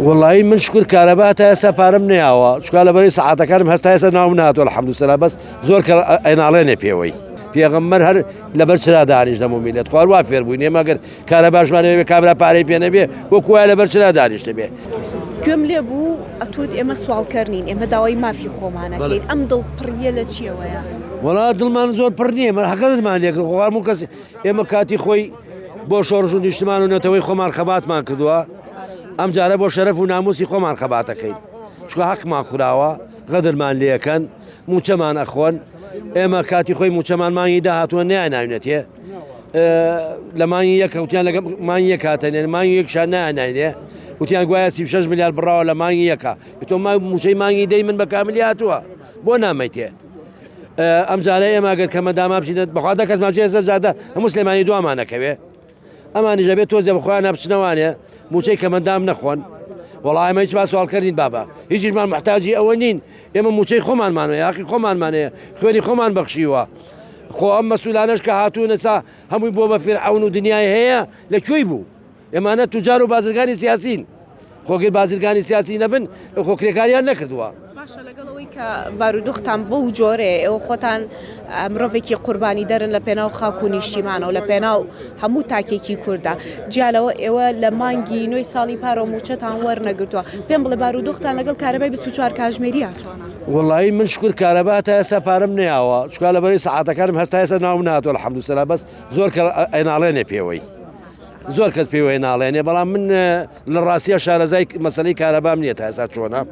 والله من شكر كهرباء تاسا بارم نياوا شكال بري ساعات كرم هستا تاسا ناونات والحمد لله بس زور اين علينا بيوي پیغمبر هر لبر چرا دانیش دمو ملت خوار وافر بوینه مگر کارباش منه به کابرا پاری پینه به و کوه لبر چرا دانیش به گم لبو اتود اما سوال کرنین اما داوای ما فی خومانه کین ام دل پریه لچیه ویا ولا دل من زور پرنیه من حقیقت من لیک خوار مو کس اما کاتی خوی بو شورشون اجتماع و نتوی خومار خبات ما کدوا ام جاره بو شرف و ناموسی خومار خبات کین شو حق ما خداوا قدر من لیکن موچمان اخوان اما کاتی خوی موچمان مانی ده هاتو نه ناینته لمانی یک وتیان لگ مانی یک هاتن مانی یک شان نه وتیان گویا 36 مليار برا ولا مانی یکا تو ما موچی مانی دائما بکاملیاتوا بو نامته ام جاره ما قد كما دام بشيد بخاطر كاس ما جاي زاده مسلماني دو امانه كبي امان جابت توزي بخوانا بشنوانه موشي كما دام نخون والله ما يشبه سؤال كرين بابا يجي ما محتاجي اولين اما موشي خمان مانو يا اخي خمان مانه خوني خمان بخشيوا خو ام مسؤولانش كهاتون سا هم بو فرعون ودنيا هي لشويبو اما انا تجار وبازرگاني سياسيين خو غير بازرگاني سياسيين بن خو كريكاريان نكردوا باشە لەگەڵەوەی کە بارودۆختان بەو جۆرێ ئێوە خۆتان مرۆڤێکی قوربانی دەرن لە پێناو خاک و نیشتیمانە و لە پێناو هەموو تاکێکی کووردا جیالەوە ئێوە لە مانگی نوێی ساڵی پارۆ موچەتان وەرنەگرتووە پێم بڵێ بارودۆختان لەگەڵ کارەبای 24 کاتژمێریە والله من شكر كهرباء تاسا بارم نياوا شكال بري ساعات كرم هستا تاسا ناونات والحمد لله بس زور اين علينا بيوي زور كز بيوي ناليني بلا من للراسيه شارع زي مساله كهرباء منيت تاسا شونا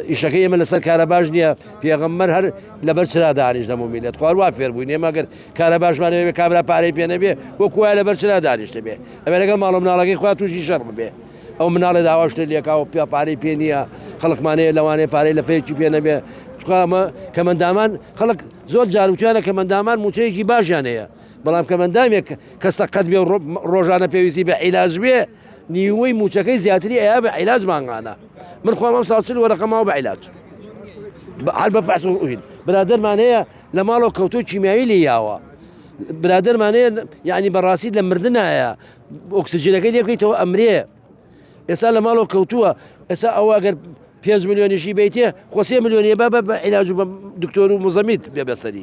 يشكي من لسر كهرباء جنيا پیغمبر هر لبر چرا دانیش دمو ملت خوار وافر بوینه مگر كهرباء منه به کابرا پاری پینه به و کوه لبر چرا دانیش به اول معلوم نالاگی خو تو شر به او منال داواش لیکا او پاری پینیا خلق مانه لوانه پاری لفیچ پینه به كمان دامان خلق زول جاروتيانا كمان دامان موتيكي باش يعني بلام كمان دامك كستقد بي روجانا بيوزي بعلاج بيه نيوي موتيكي زياتري ايا بعلاج مانغانا من خوام مصاصل ورقه ما بعلاج على بفحص برادر مانيه لمالو كوتو كيميائي لياوا برادر مانيه يعني براسيد لمردنا يا اكسجين كي بكيتو امريه يسال مالو كوتو يسال او اگر 5 مليون شي بيتي 5 مليون بابا علاج دكتور مزميت بيبسري